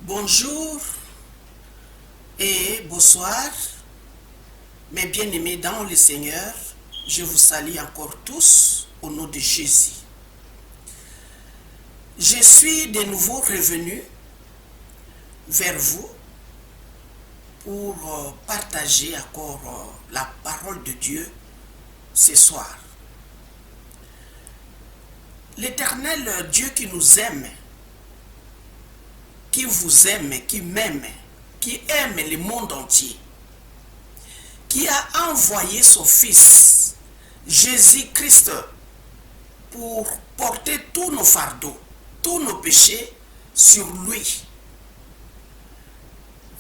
Bonjour et bonsoir, mes bien-aimés dans le Seigneur. Je vous salue encore tous au nom de Jésus. Je suis de nouveau revenu vers vous pour partager encore la parole de Dieu ce soir. L'Éternel Dieu qui nous aime, qui vous aime, qui m'aime, qui aime le monde entier, qui a envoyé son Fils, Jésus-Christ, pour porter tous nos fardeaux, tous nos péchés sur lui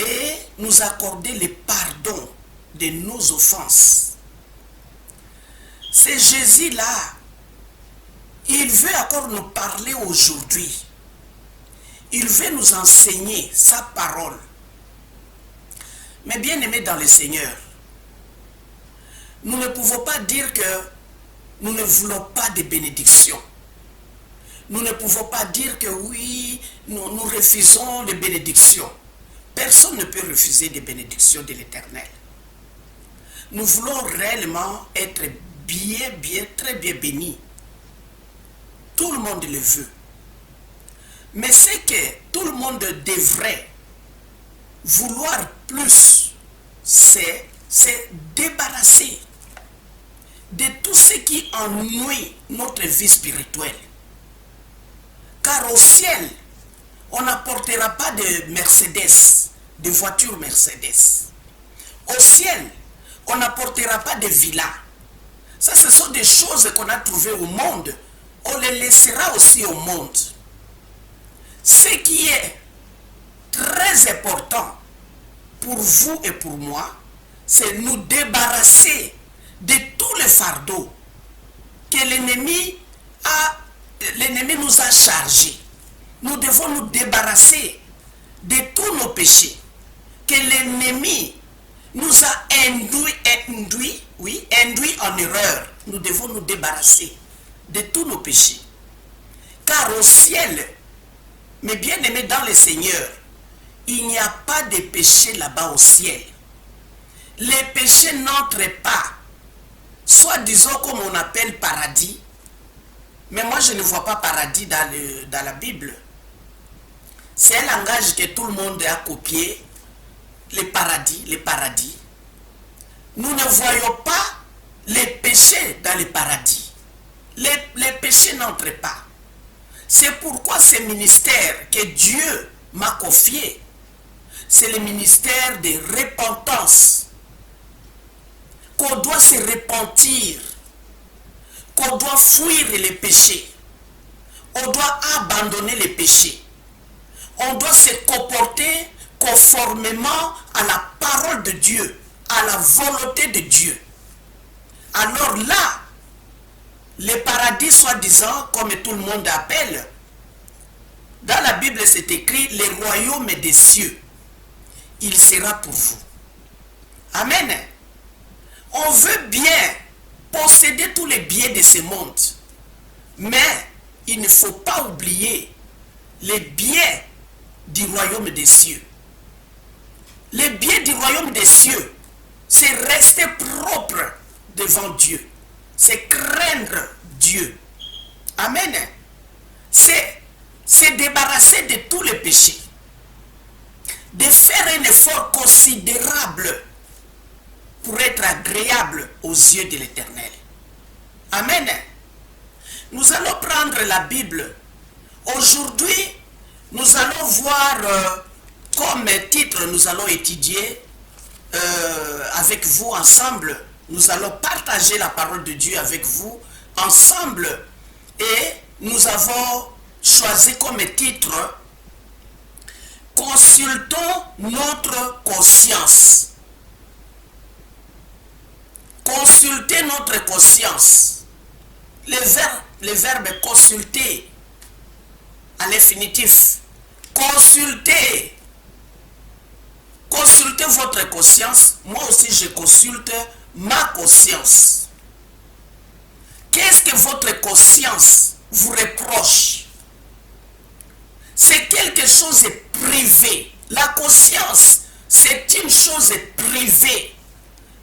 et nous accorder le pardon de nos offenses. C'est Jésus-là, il veut encore nous parler aujourd'hui. Il veut nous enseigner sa parole. Mais bien aimés dans le Seigneur, nous ne pouvons pas dire que nous ne voulons pas de bénédiction. Nous ne pouvons pas dire que oui, nous refusons les bénédictions. Personne ne peut refuser des bénédictions de l'Éternel. Nous voulons réellement être très bien bénis. Tout le monde le veut. Mais ce que tout le monde devrait vouloir plus, c'est débarrasser de tout ce qui ennuie notre vie spirituelle. Car au ciel, on n'apportera pas de Mercedes, de voitures Mercedes. Au ciel, on n'apportera pas de villas. Ça, ce sont des choses qu'on a trouvées au monde. On les laissera aussi au monde. Ce qui est très important pour vous et pour moi, c'est nous débarrasser de tous les fardeaux que l'ennemi nous a chargés. Nous devons nous débarrasser de tous nos péchés que l'ennemi nous a induit en erreur. Nous devons nous débarrasser de tous nos péchés. Car au ciel, mes bien-aimés dans le Seigneur, il n'y a pas de péché là-bas au ciel. Les péchés n'entrent pas, soit disons comme on appelle paradis, mais moi je ne vois pas paradis dans la Bible. C'est un langage que tout le monde a copié, les paradis. Nous ne voyons pas les péchés dans les paradis. Les péchés n'entrent pas. C'est pourquoi ce ministère que Dieu m'a confié, c'est le ministère de repentance. Qu'on doit se repentir, qu'on doit fuir les péchés, on doit abandonner les péchés, on doit se comporter conformément à la parole de Dieu, à la volonté de Dieu. Alors là, le paradis soi-disant, comme tout le monde appelle, dans la Bible c'est écrit le royaume des cieux. Il sera pour vous. Amen. On veut bien posséder tous les biens de ce monde, mais il ne faut pas oublier les biens du royaume des cieux. Les biens du royaume des cieux, c'est rester propre devant Dieu. C'est craindre Dieu. Amen. C'est se débarrasser de tous les péchés. De faire un effort considérable pour être agréable aux yeux de l'Éternel. Amen. Nous allons prendre la Bible. Aujourd'hui, nous allons voir comme titre, nous allons étudier avec vous ensemble. Nous allons partager la parole de Dieu avec vous ensemble. Et nous avons choisi comme titre « Consultons notre conscience ». Consulter notre conscience. Le verbe consulter à l'infinitif. Consulter. Consultez votre conscience. Moi aussi je consulte ma conscience. Qu'est-ce que votre conscience vous reproche? c'est quelque chose de privé. La conscience, c'est une chose privée.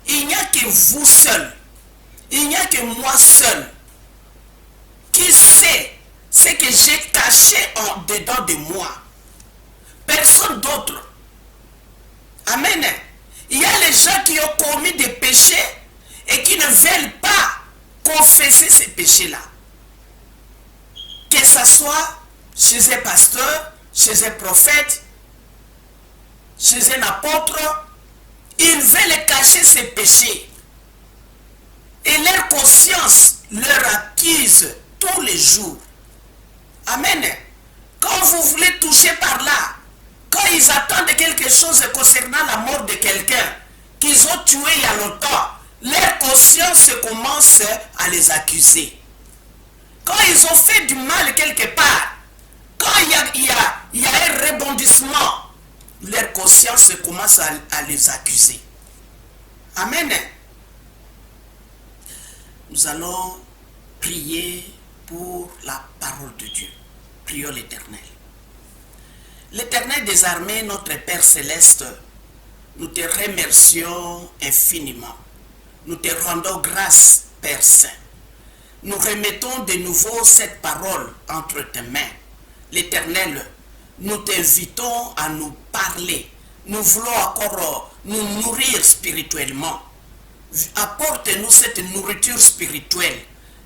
Il n'y a que vous seul, il n'y a que moi seul qui sait ce que j'ai caché en dedans de moi. Personne d'autre. Amen. Il y a les gens qui ont commis des péchés et qui ne veulent pas confesser ces péchés-là. Que ce soit chez un pasteur, chez un prophète, chez un apôtre, ils veulent cacher ces péchés. Et leur conscience leur accuse tous les jours. Amen. Quand vous voulez toucher par là, quand ils attendent quelque chose concernant la mort de quelqu'un qu'ils ont tué il y a longtemps, leur conscience commence à les accuser. Quand ils ont fait du mal quelque part, quand il y a un rebondissement, leur conscience commence à les accuser. Amen. Nous allons prier pour la parole de Dieu. Prions l'Éternel. L'Éternel des armées, notre Père céleste, nous te remercions infiniment. Nous te rendons grâce, Père Saint. Nous remettons de nouveau cette parole entre tes mains. L'Éternel, nous t'invitons à nous parler. Nous voulons encore nous nourrir spirituellement. Apporte-nous cette nourriture spirituelle.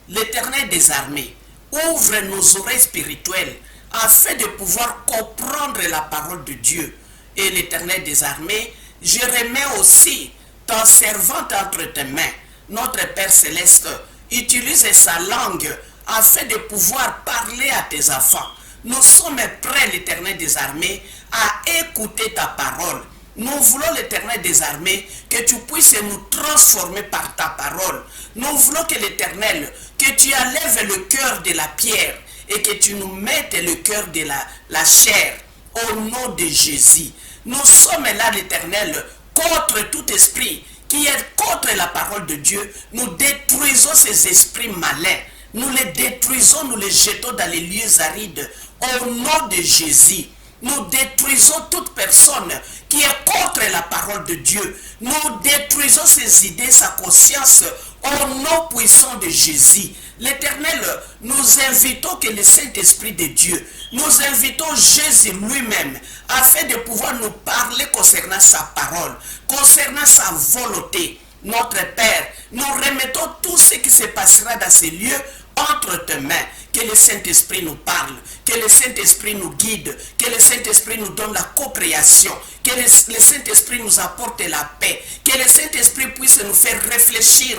L'Éternel des armées, ouvre nos oreilles spirituelles afin de pouvoir comprendre la parole de Dieu. Et l'Éternel des armées, je remets aussi ton servante entre tes mains. Notre Père céleste, utilise sa langue afin de pouvoir parler à tes enfants. Nous sommes prêts, l'Éternel des armées, à écouter ta parole. Nous voulons, l'Éternel des armées, que tu puisses nous transformer par ta parole. Nous voulons que l'Éternel, que tu enlèves le cœur de la pierre et que tu nous mettes le cœur de la chair au nom de Jésus. Nous sommes là, l'Éternel, contre tout esprit qui est contre la parole de Dieu. Nous détruisons ces esprits malins. Nous les détruisons, nous les jetons dans les lieux arides au nom de Jésus. Nous détruisons toute personne qui est contre la parole de Dieu. Nous détruisons ses idées, sa conscience au nom puissant de Jésus. L'Éternel, nous invitons que le Saint-Esprit de Dieu, nous invitons Jésus lui-même afin de pouvoir nous parler concernant sa parole, concernant sa volonté. Notre Père, nous remettons tout ce qui se passera dans ces lieux entre tes mains. Que le Saint-Esprit nous parle, que le Saint-Esprit nous guide, que le Saint-Esprit nous donne la compréhension, que le Saint-Esprit nous apporte la paix, que le Saint-Esprit puisse nous faire réfléchir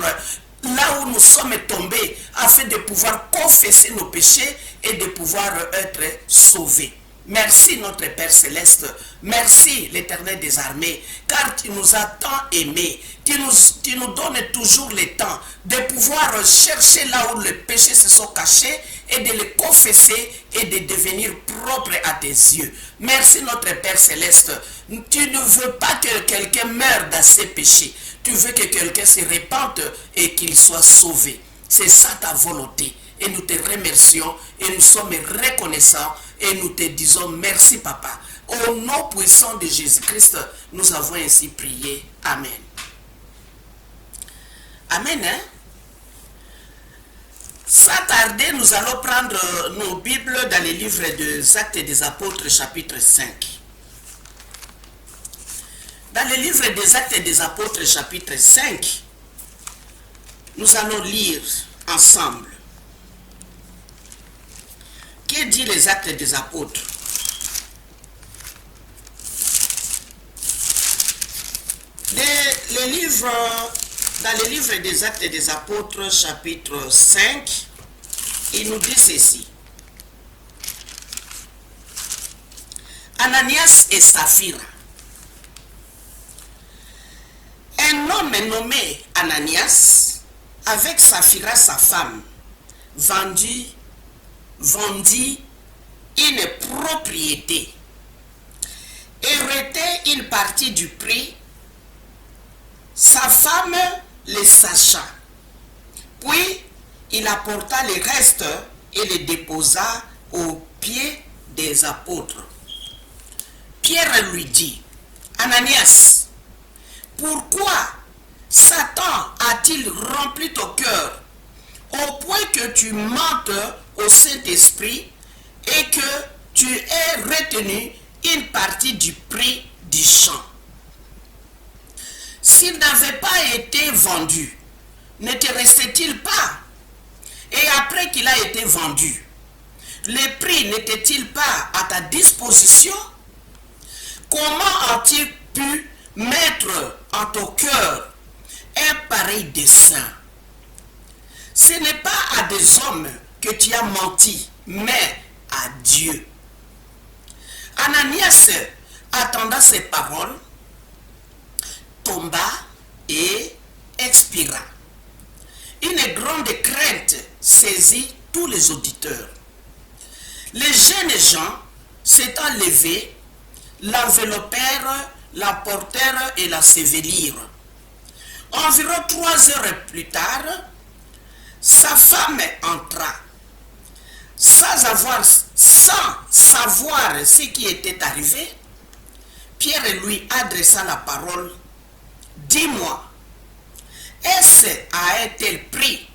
là où nous sommes tombés afin de pouvoir confesser nos péchés et de pouvoir être sauvés. Merci notre Père Céleste, merci l'Éternel des armées, car tu nous as tant aimés, tu nous donnes toujours le temps de pouvoir chercher là où les péchés se sont cachés et de les confesser et de devenir propres à tes yeux. Merci notre Père Céleste, tu ne veux pas que quelqu'un meure dans ses péchés, tu veux que quelqu'un se répande et qu'il soit sauvé. C'est ça ta volonté. Et nous te remercions et nous sommes reconnaissants et nous te disons merci papa. Au nom puissant de Jésus-Christ, nous avons ainsi prié. Amen. Amen. Hein? Sans tarder, nous allons prendre nos Bibles dans les livres des Actes des Apôtres, chapitre 5. Dans le livre des Actes des Apôtres, chapitre 5, nous allons lire ensemble. Que dit les Actes des Apôtres? Dans le livre des Actes des Apôtres, chapitre 5, il nous dit ceci. Ananias et Saphira. Un homme nommé Ananias, avec Saphira sa femme, vendit une propriété, hérité une partie du prix. Sa femme le sacha. Puis il apporta le reste et le déposa aux pieds des apôtres. Pierre lui dit, Ananias, pourquoi Satan a-t-il rempli ton cœur au point que tu mentes au Saint-Esprit et que tu aies retenu une partie du prix du champ? S'il n'avait pas été vendu, ne te restait-il pas? Et après qu'il a été vendu, le prix n'était-il pas à ta disposition? Comment as-tu pu mettre en ton cœur un pareil dessein? Ce n'est pas à des hommes que tu as menti, mais à Dieu. Ananias attendant ces paroles, tomba et expira. Une grande crainte saisit tous les auditeurs. Les jeunes gens s'étant levés, l'enveloppèrent, l'emportèrent et la sévélirent. Environ 3 heures plus tard, sa femme entra. Sans savoir ce qui était arrivé, Pierre lui adressa la parole. Dis-moi, est-ce à un tel prix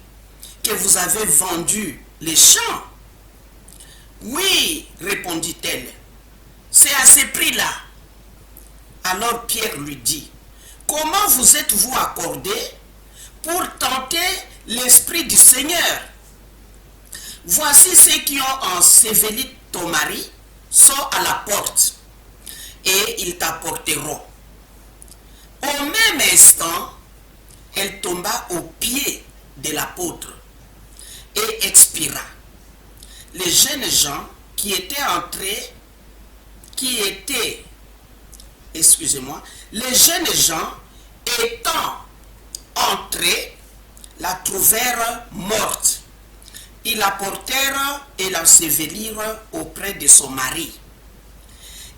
que vous avez vendu les champs? Oui, répondit-elle, c'est à ce prix-là. Alors Pierre lui dit, comment vous êtes-vous accordé pour tenter l'Esprit du Seigneur? Voici ceux qui ont enseveli ton mari sont à la porte et ils t'apporteront. Au même instant, elle tomba aux pieds de l'apôtre et expira. Les jeunes gens les jeunes gens étant entrés, la trouvèrent morte. Ils la portèrent et l'ensevelirent auprès de son mari.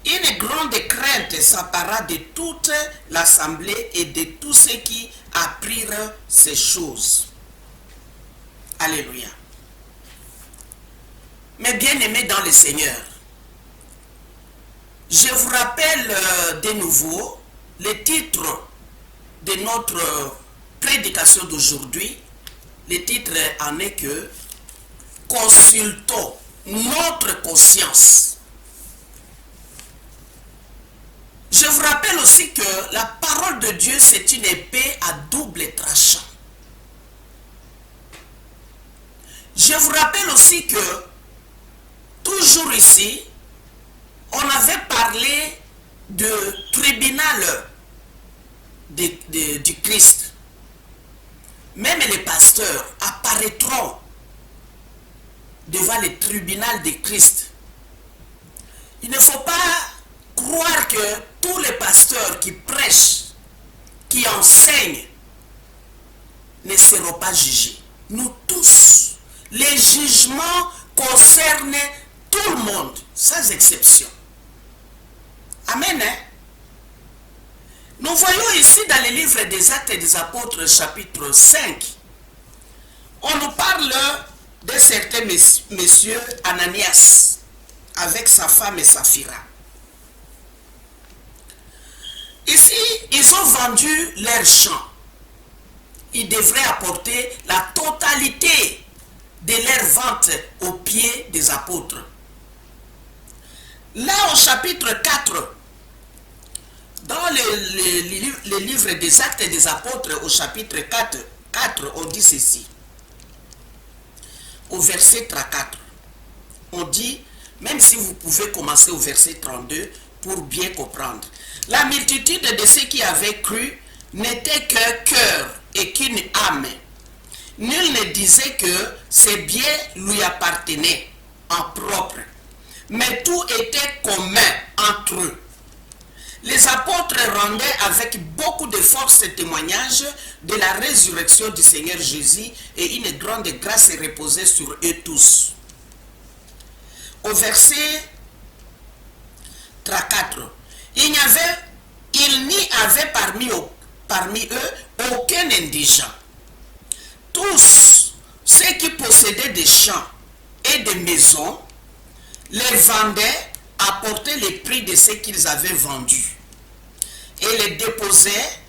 Une grande crainte s'empara de toute l'assemblée et de tous ceux qui apprirent ces choses. Alléluia. Mes bien-aimés dans le Seigneur, je vous rappelle de nouveau le titre de notre prédication d'aujourd'hui. Le titre en est que consultons notre conscience. Je vous rappelle aussi que la parole de Dieu, c'est une épée à double tranchant. Je vous rappelle aussi que, toujours ici, on avait parlé de tribunal du Christ. Même les pasteurs apparaîtront devant le tribunal de Christ. Il ne faut pas croire que tous les pasteurs qui prêchent, qui enseignent, ne seront pas jugés. Nous tous, les jugements concernent tout le monde, sans exception. Amen. Hein? Nous voyons ici dans le livre des Actes des Apôtres, chapitre 5, on nous parle de certains messieurs Ananias, avec sa femme et Saphira. Ici, ils ont vendu leurs champs. Ils devraient apporter la totalité de leur vente aux pieds des apôtres. Là, au chapitre 4, dans le livre des Actes des Apôtres, au chapitre 4, on dit ceci. Au verset 34, on dit, même si vous pouvez commencer au verset 32 pour bien comprendre. La multitude de ceux qui avaient cru n'était qu'un cœur et qu'une âme. Nul ne disait que ces biens lui appartenaient en propre, mais tout était commun entre eux. Les apôtres rendaient avec beaucoup de force témoignage de la résurrection du Seigneur Jésus et une grande grâce reposait sur eux tous. Au verset 34, il n'y avait parmi eux aucun indigent. Tous ceux qui possédaient des champs et des maisons les vendaient, apportaient les prix de ce qu'ils avaient vendu et les déposaient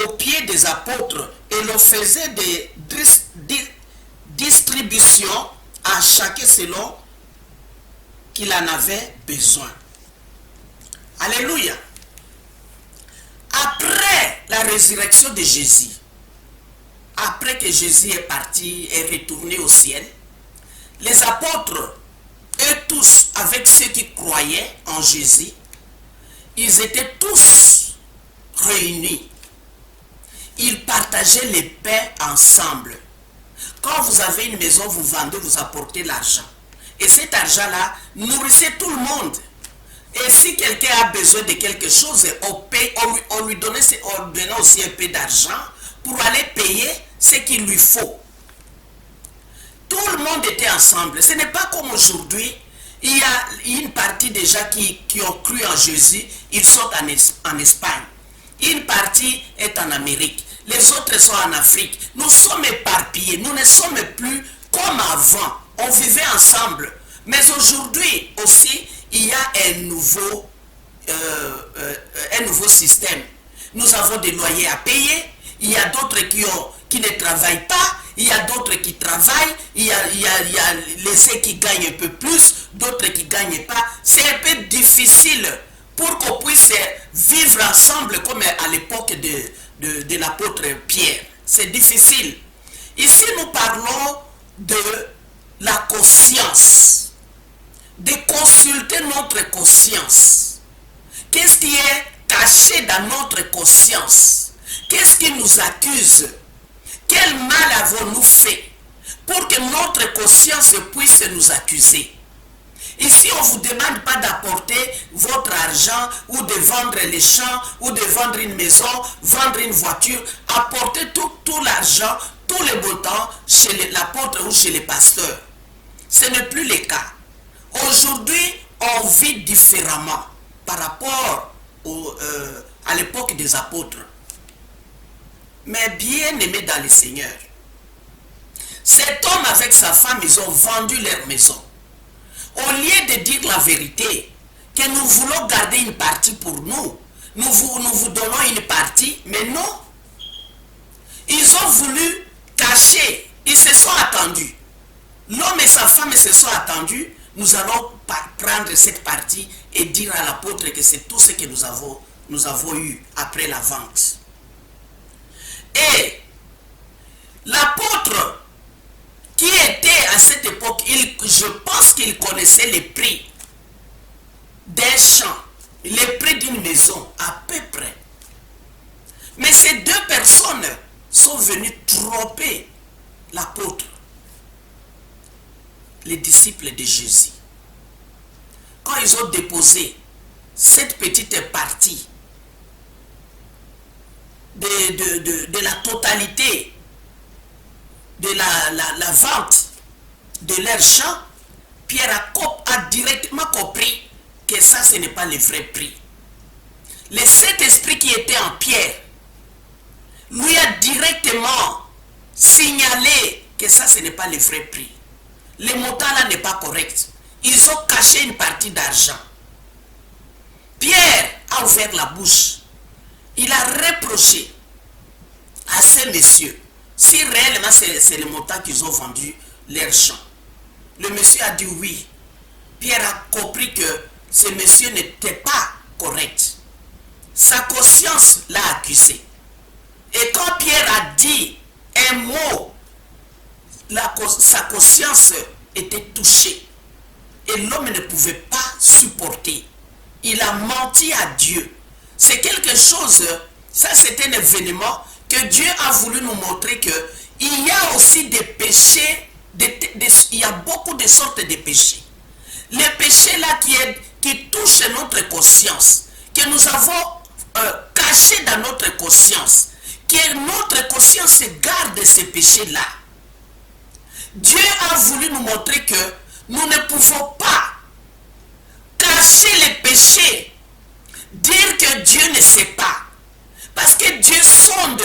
aux pieds des apôtres et leur faisaient des distributions à chacun selon qu'il en avait besoin. Alléluia. Après la résurrection de Jésus, après que Jésus est parti et retourné au ciel, les apôtres, eux tous, avec ceux qui croyaient en Jésus, ils étaient tous réunis. Ils partageaient les pains ensemble. Quand vous avez une maison, vous vendez, vous apportez l'argent. Et cet argent-là nourrissait tout le monde. Et si quelqu'un a besoin de quelque chose, on lui donnait aussi un peu d'argent pour aller payer ce qu'il lui faut. Tout le monde était ensemble. Ce n'est pas comme aujourd'hui. Il y a une partie des gens qui ont cru en Jésus, ils sont en Espagne. Une partie est en Amérique. Les autres sont en Afrique. Nous sommes éparpillés. Nous ne sommes plus comme avant. On vivait ensemble. Mais aujourd'hui aussi, il y a un nouveau système. Nous avons des loyers à payer. Il y a d'autres qui ne travaillent pas. Il y a d'autres qui travaillent. Il y a les qui gagnent un peu plus, d'autres qui ne gagnent pas. C'est un peu difficile pour qu'on puisse vivre ensemble comme à l'époque de l'apôtre Pierre. C'est difficile. Ici, nous parlons de la conscience, de consulter notre conscience. Qu'est-ce qui est caché dans notre conscience? Qu'est-ce qui nous accuse? Quel mal avons-nous fait pour que notre conscience puisse nous accuser? Ici, on ne vous demande pas d'apporter votre argent ou de vendre les champs ou de vendre une maison, vendre une voiture. Apportez tout l'argent, tout le beau temps chez l'apôtre ou chez les pasteurs. Ce n'est plus le cas. Aujourd'hui, on vit différemment par rapport à l'époque des apôtres. Mais bien aimés dans le Seigneur, cet homme avec sa femme, ils ont vendu leur maison. Au lieu de dire la vérité, que nous voulons garder une partie pour nous, nous vous donnons une partie, mais non. Ils ont voulu cacher, ils se sont attendus. L'homme et sa femme se sont attendus, nous allons prendre cette partie et dire à l'apôtre que c'est tout ce que nous avons eu après la vente. Et l'apôtre qui était à cette époque, je pense qu'il connaissait les prix d'un champ, les prix d'une maison, à peu près. Mais ces deux personnes sont venues tromper l'apôtre, les disciples de Jésus. Quand ils ont déposé cette petite partie de la totalité de la vente de leur champ, Pierre a directement compris que ça, ce n'est pas le vrai prix. Le Saint-Esprit qui était en Pierre lui a directement signalé que ça, ce n'est pas le vrai prix. Le montant là n'est pas correct. Ils ont caché une partie d'argent. Pierre a ouvert la bouche. Il a reproché à ces messieurs si réellement c'est le montant qu'ils ont vendu leur champ. Le monsieur a dit oui. Pierre a compris que ce monsieur n'était pas correct. Sa conscience l'a accusé. Et quand Pierre a dit un mot, sa conscience était touchée. Et l'homme ne pouvait pas supporter. Il a menti à Dieu. C'est quelque chose, ça c'est un événement que Dieu a voulu nous montrer que il y a aussi des péchés, il y a beaucoup de sortes de péchés. Les péchés là qui touchent notre conscience, que nous avons cachés dans notre conscience, que notre conscience garde ces péchés là. Dieu a voulu nous montrer que nous ne pouvons pas cacher les péchés, dire que Dieu ne sait pas. Parce que Dieu sonde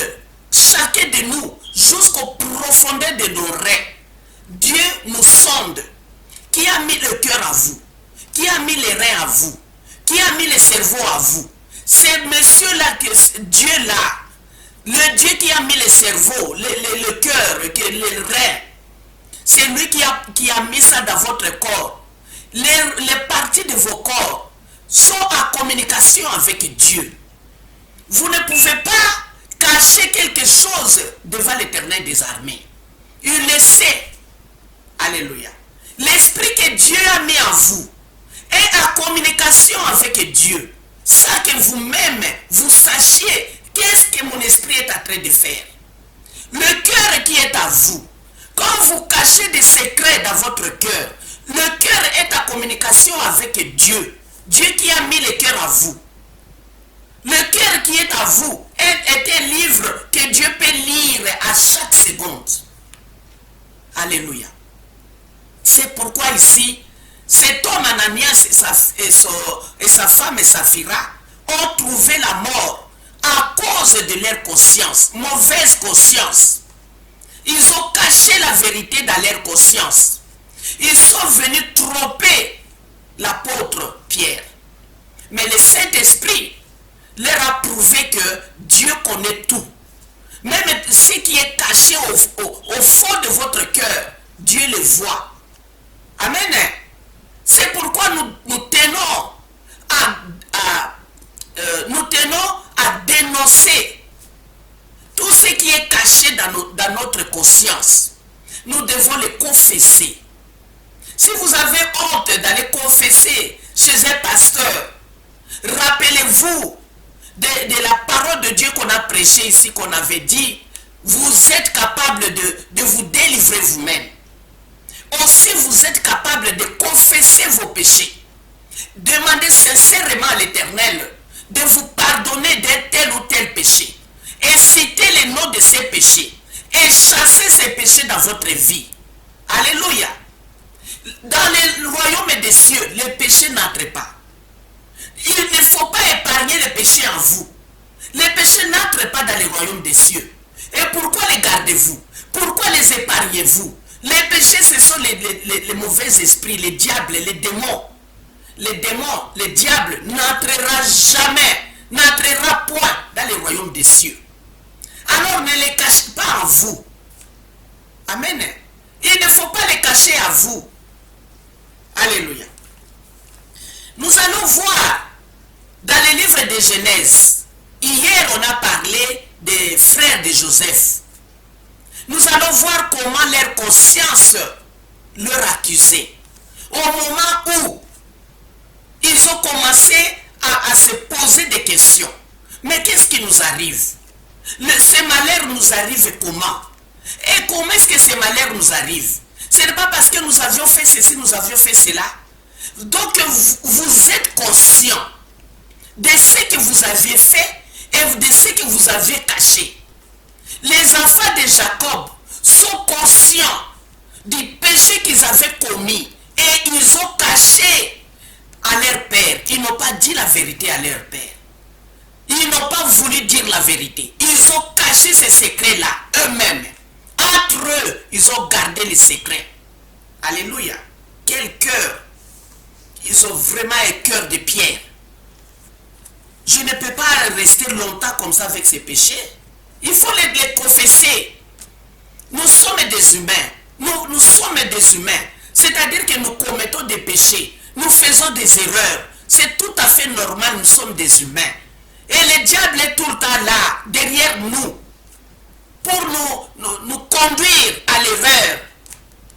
chacun de nous jusqu'aux profondeurs de nos reins. Dieu nous sonde. Qui a mis le cœur à vous? qui a mis les reins à vous, qui a mis le cerveau à vous. C'est monsieur-là, Dieu-là, le Dieu qui a mis le cerveau, le cœur, les reins, c'est lui qui a mis ça dans votre corps. Les parties de vos corps sont en communication avec Dieu. Vous ne pouvez pas cacher quelque chose devant l'Éternel des armées. Il le sait. Alléluia. L'esprit que Dieu a mis en vous est en communication avec Dieu. Ça que vous-même, vous sachiez qu'est-ce que mon esprit est en train de faire. Le cœur qui est à vous, quand vous cachez des secrets dans votre cœur, le cœur est en communication avec Dieu. Dieu qui a mis le cœur à vous. Le cœur qui est à vous est un livre que Dieu peut lire à chaque seconde. Alléluia. C'est pourquoi ici, cet homme Ananias et sa femme Saphira ont trouvé la mort à cause de leur conscience, mauvaise conscience. Ils ont caché la vérité dans leur conscience. Ils sont venus tromper l'apôtre Pierre. Mais le Saint-Esprit leur a prouvé que Dieu connaît tout. Même ce qui est caché au fond de votre cœur, Dieu le voit. Amen. C'est pourquoi nous tenons à dénoncer tout ce qui est caché dans notre conscience. Nous devons le confesser. Si vous avez honte d'aller confesser chez un pasteur, rappelez-vous de la parole de Dieu qu'on a prêchée ici, qu'on avait dit, vous êtes capable de vous délivrer vous-même. Aussi, vous êtes capable de confesser vos péchés. Demandez sincèrement à l'Éternel de vous pardonner d'un tel ou tel péché. Et citez les noms de ces péchés. Et chassez ces péchés dans votre vie. Alléluia. Dans le royaume des cieux, les péchés n'entrent pas. Il ne faut pas épargner les péchés en vous. Les péchés n'entrent pas dans le royaume des cieux. Et pourquoi les gardez-vous? Pourquoi les épargnez-vous? Les péchés, ce sont les mauvais esprits, les diables, les démons. Les démons, les diables n'entrera jamais, n'entrera point dans le royaume des cieux. Alors ne les cachez pas en vous. Amen. Il ne faut pas les cacher à vous. Alléluia. Nous allons voir dans le livre de Genèse. Hier, on a parlé des frères de Joseph. Nous allons voir comment leur conscience leur accusait. Au moment où ils ont commencé à se poser des questions. Mais qu'est-ce qui nous arrive? Ces malheurs nous arrivent comment? Et comment est-ce que ces malheurs nous arrivent? Ce n'est pas parce que nous avions fait ceci, nous avions fait cela. Donc vous êtes conscient de ce que vous aviez fait et de ce que vous aviez caché. Les enfants de Jacob sont conscients du péché qu'ils avaient commis et ils ont caché à leur père. Ils n'ont pas dit la vérité à leur père. Ils n'ont pas voulu dire la vérité. Ils ont caché ces secrets-là eux-mêmes. Entre eux, ils ont gardé les secrets. Alléluia. Quel cœur. Ils ont vraiment un cœur de pierre. Je ne peux pas rester longtemps comme ça avec ces péchés. Il faut les confesser. Nous sommes des humains. Nous sommes des humains. C'est-à-dire que nous commettons des péchés. Nous faisons des erreurs. C'est tout à fait normal, nous sommes des humains. Et le diable est tout le temps là, derrière nous, pour nous conduire à l'erreur.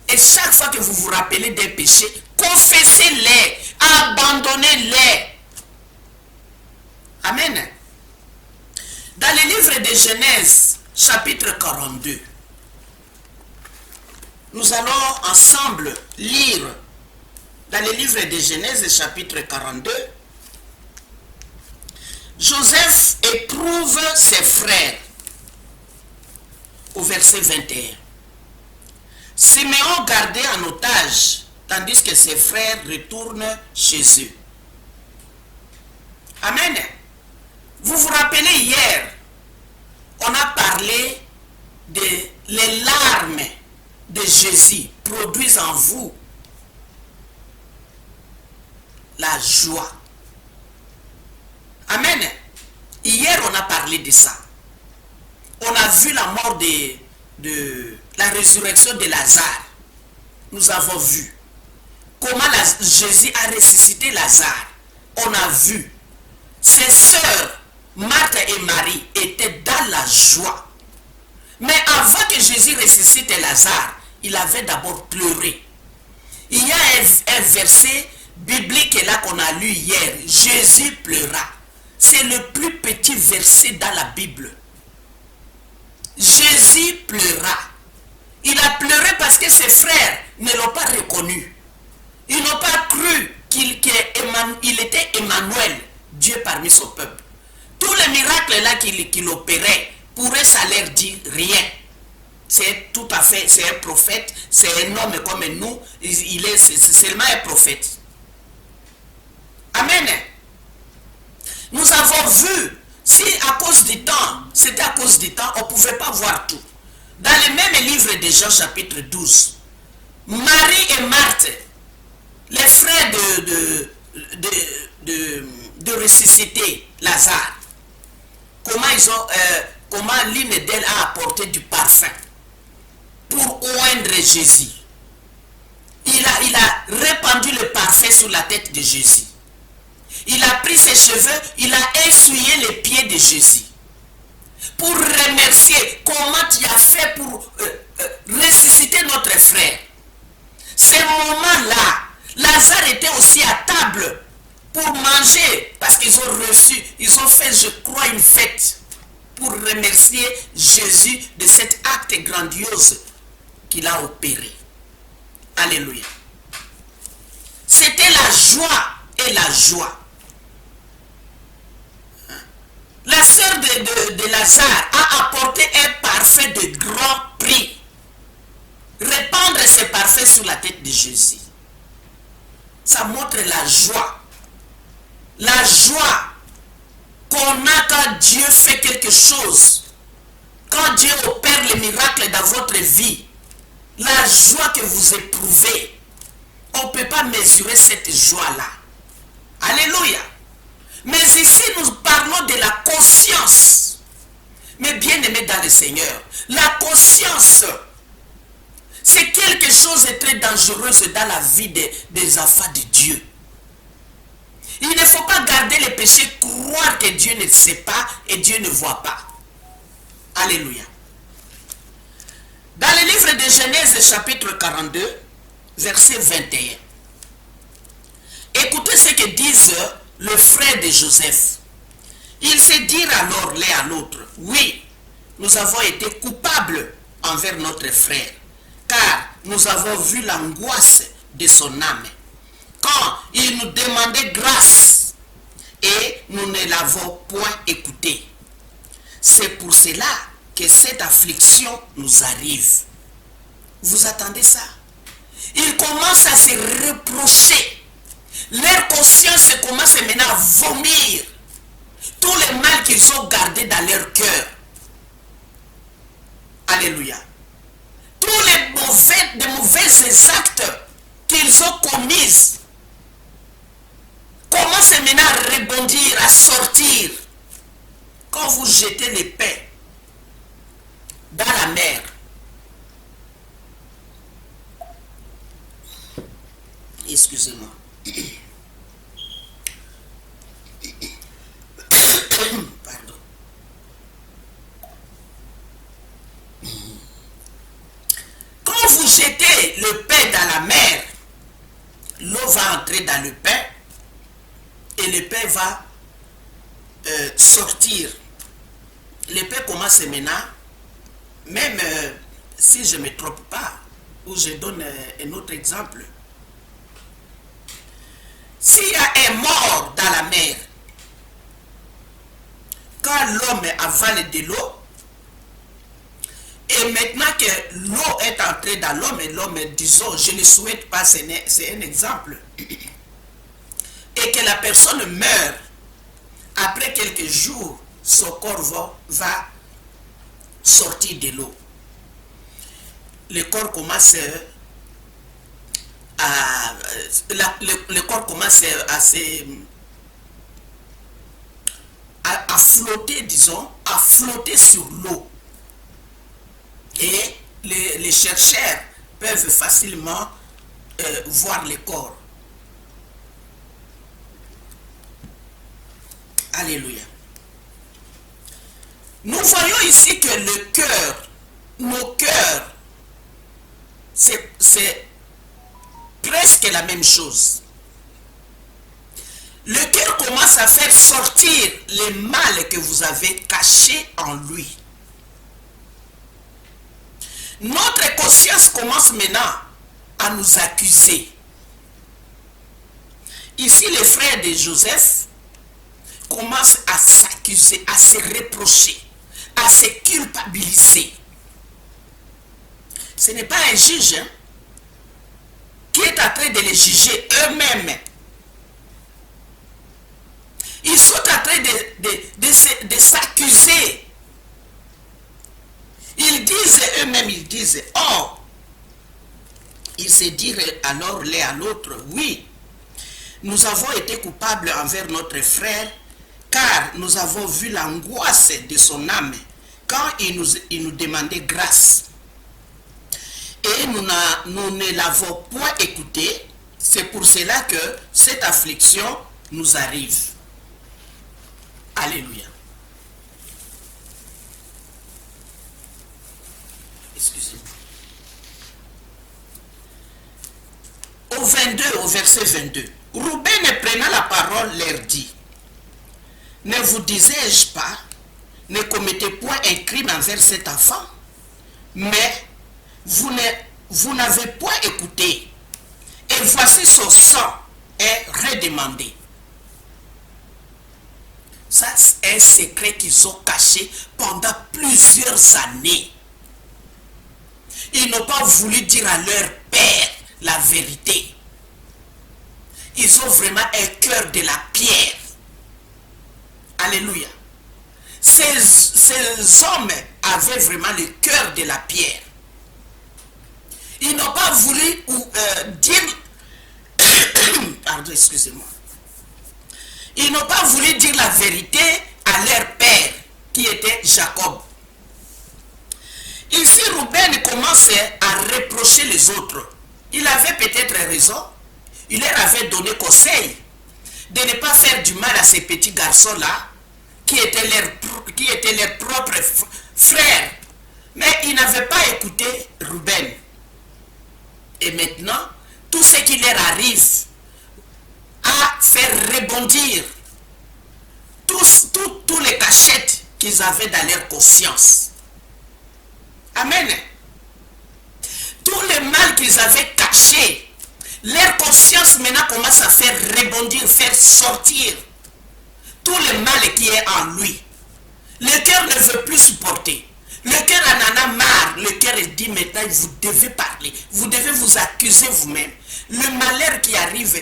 Et chaque fois que vous vous rappelez des péchés, confessez-les, abandonnez-les. Amen. Dans le livre de Genèse, chapitre 42, nous allons ensemble lire dans le livre de Genèse, chapitre 42, Joseph éprouve ses frères. Au verset 21. Siméon gardé en otage, tandis que ses frères retournent chez eux. Amen. Vous vous rappelez hier, on a parlé de les larmes de Jésus produisent en vous la joie. Amen. Hier, on a parlé de ça. On a vu la mort de la résurrection de Lazare. Nous avons vu comment Jésus a ressuscité Lazare. On a vu ses sœurs, Marthe et Marie, étaient dans la joie. Mais avant que Jésus ressuscite Lazare, il avait d'abord pleuré. Il y a un verset biblique là qu'on a lu hier. Jésus pleura. C'est le plus petit verset dans la Bible. Jésus pleura. Il a pleuré parce que ses frères ne l'ont pas reconnu. Ils n'ont pas cru qu'il était Emmanuel, Dieu parmi son peuple. Tous les miracles là qu'il opérait, pour eux ça leur dit rien. C'est tout à fait, c'est un prophète, c'est un homme comme nous, c'est seulement un prophète. Amen. Nous avons vu, si à cause du temps, c'était à cause du temps, on ne pouvait pas voir tout. Dans le même livre de Jean chapitre 12, Marie et Marthe, les frères de ressusciter Lazare, comment l'une d'elles a apporté du parfum pour oindre Jésus. Il a répandu le parfum sur la tête de Jésus. Il a pris ses cheveux, il a essuyé les pieds de Jésus. Pour remercier comment tu as fait pour ressusciter notre frère. Ces moments-là, Lazare était aussi à table pour manger parce qu'ils ont reçu, ils ont fait, je crois, une fête pour remercier Jésus de cet acte grandiose qu'il a opéré. Alléluia. C'était la joie et la joie. La sœur de Lazare a apporté un parfum de grand prix. Répandre ce parfum sur la tête de Jésus. Ça montre la joie. La joie qu'on a quand Dieu fait quelque chose. Quand Dieu opère les miracles dans votre vie. La joie que vous éprouvez. On ne peut pas mesurer cette joie-là. Alléluia. Mais ici, nous parlons de la conscience. Mais bien aimé dans le Seigneur, la conscience, c'est quelque chose de très dangereux dans la vie des enfants de Dieu. Il ne faut pas garder les péchés, croire que Dieu ne sait pas et Dieu ne voit pas. Alléluia. Dans le livre de Genèse, chapitre 42, verset 21. Écoutez ce que disent le frère de Joseph. Ils se dirent alors l'un à l'autre, oui, nous avons été coupables envers notre frère, car nous avons vu l'angoisse de son âme, quand il nous demandait grâce, et nous ne l'avons point écouté. C'est pour cela que cette affliction nous arrive. Vous attendez ça? Ils commencent à se reprocher. Leur conscience commence maintenant à vomir tous les mal qu'ils ont gardés dans leur cœur. Alléluia. Tous les mauvais actes qu'ils ont commis commencent maintenant à rebondir, à sortir. Quand vous jetez les pains dans la mer, excusez-moi. Pardon. Quand vous jetez le pain dans la mer, l'eau va entrer dans le pain et le pain va sortir. Le pain commence maintenant, même si je ne me trompe pas, ou je donne un autre exemple. S'il y a un mort dans la mer, quand l'homme avale de l'eau, et maintenant que l'eau est entrée dans l'homme, et l'homme, disons, je ne souhaite pas, c'est un exemple, et que la personne meurt, après quelques jours, son corps va sortir de l'eau. Le corps commence le corps commence à flotter, disons, à flotter sur l'eau. Et les chercheurs peuvent facilement voir le corps. Alléluia. Nous voyons ici que le cœur, nos cœurs, c'est presque la même chose. Le cœur commence à faire sortir les mal que vous avez cachés en lui. Notre conscience commence maintenant à nous accuser. Ici, les frères de Joseph commencent à s'accuser, à se reprocher, à se culpabiliser. Ce n'est pas un juge qui est en train de les juger eux-mêmes. Ils sont en train de s'accuser. Ils disent eux-mêmes, oh, ils se disent alors l'un à l'autre, oui, nous avons été coupables envers notre frère, car nous avons vu l'angoisse de son âme quand il nous demandait grâce. Et nous ne l'avons point écouté. C'est pour cela que cette affliction nous arrive. Alléluia. Excusez-moi. Au verset 22, Rouben prenant la parole leur dit, ne vous disais-je pas, ne commettez point un crime envers cet enfant, mais vous n'avez point écouté, et voici son sang est redemandé. Ça, c'est un secret qu'ils ont caché pendant plusieurs années. Ils n'ont pas voulu dire à leur père la vérité. Ils ont vraiment un cœur de la pierre. Alléluia. Ces hommes avaient vraiment le cœur de la pierre. Ils n'ont pas voulu dire... Pardon, excusez-moi. Ils n'ont pas voulu dire la vérité à leur père, qui était Jacob. Ici, Rouben commence à reprocher les autres. Il avait peut-être raison. Il leur avait donné conseil de ne pas faire du mal à ces petits garçons-là, qui étaient leurs propres frères. Mais ils n'avaient pas écouté Rouben. Et maintenant, tout ce qui leur arrive à faire rebondir tous les cachettes qu'ils avaient dans leur conscience. Amen. Tout le mal qu'ils avaient caché, leur conscience maintenant commence à faire rebondir, faire sortir tout le mal qui est en lui. Le cœur ne veut plus supporter. Le cœur en a marre. Le cœur dit maintenant, vous devez parler. Vous devez vous accuser vous-même. Le malheur qui arrive,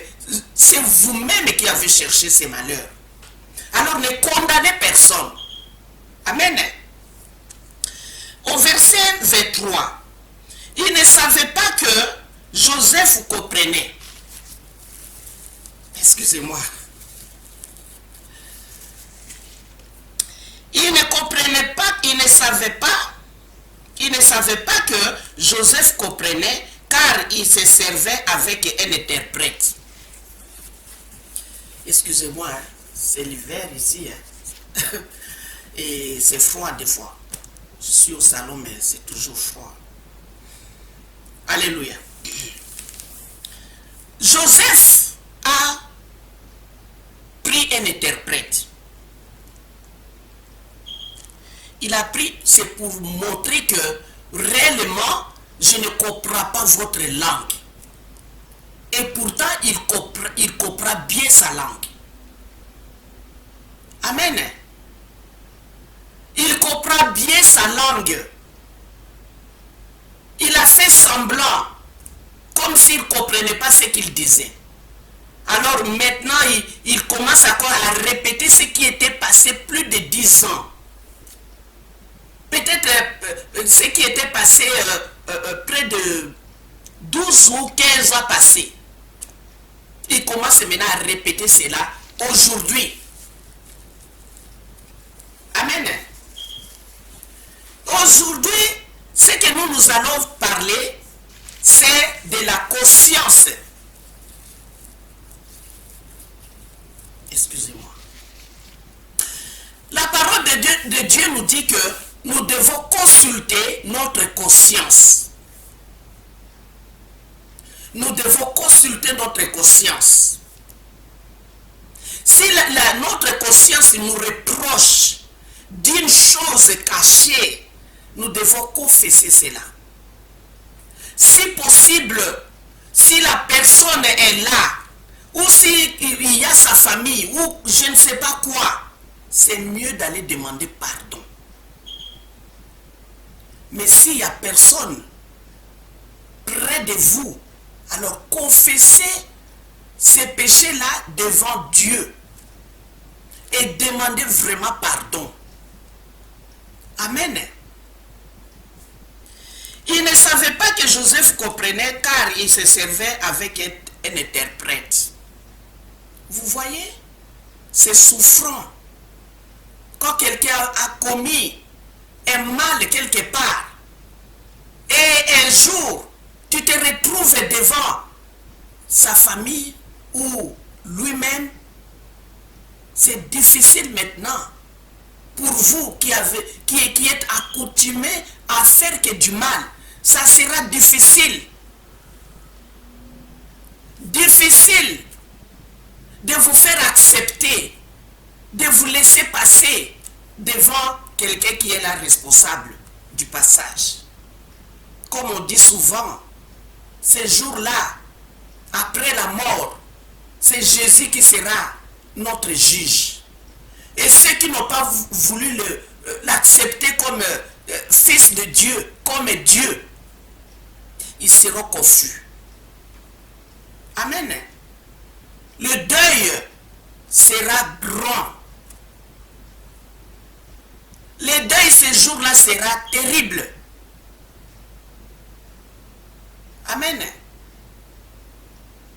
c'est vous-même qui avez cherché ces malheurs. Alors ne condamnez personne. Amen. Au verset 23, il ne savait pas que Joseph comprenait. Excusez-moi. Il ne comprenait pas, il ne savait pas que Joseph comprenait, car il se servait avec un interprète. Excusez-moi, hein, c'est l'hiver ici. Hein. Et c'est froid des fois. Je suis au salon, mais c'est toujours froid. Alléluia. Joseph a pris un interprète. Il a pris, c'est pour montrer que réellement, je ne comprends pas votre langue. Et pourtant, il comprend bien sa langue. Amen. Il comprend bien sa langue. Il a fait semblant, comme s'il ne comprenait pas ce qu'il disait. Alors maintenant, il commence encore à répéter ce qui était passé plus de 10 ans. Peut-être ce qui était passé près de 12 ou 15 ans passés. Il commence maintenant à répéter cela aujourd'hui. Amen. Aujourd'hui, ce que nous allons parler, c'est de la conscience. Excusez-moi. La parole de Dieu nous dit que nous devons consulter notre conscience. Nous devons consulter notre conscience. Si notre conscience nous reproche d'une chose cachée, nous devons confesser cela. Si possible, si la personne est là, ou s'il y a sa famille, ou je ne sais pas quoi, c'est mieux d'aller demander pardon. Mais s'il n'y a personne près de vous, alors confessez ces péchés-là devant Dieu et demandez vraiment pardon. Amen. Il ne savait pas que Joseph comprenait car il se servait avec un interprète. Vous voyez, c'est souffrant. Quand quelqu'un a commis un mal quelque part et un jour tu te retrouves devant sa famille ou lui-même, c'est difficile maintenant pour vous qui êtes accoutumés à faire que du mal. Ça sera difficile. Difficile de vous faire accepter, de vous laisser passer devant quelqu'un qui est là responsable du passage. Comme on dit souvent, ces jours-là, après la mort, c'est Jésus qui sera notre juge. Et ceux qui n'ont pas voulu l'accepter comme fils de Dieu, comme Dieu, ils seront confus. Amen. Le deuil sera grand. Le deuil ces jours-là sera terrible. Amen.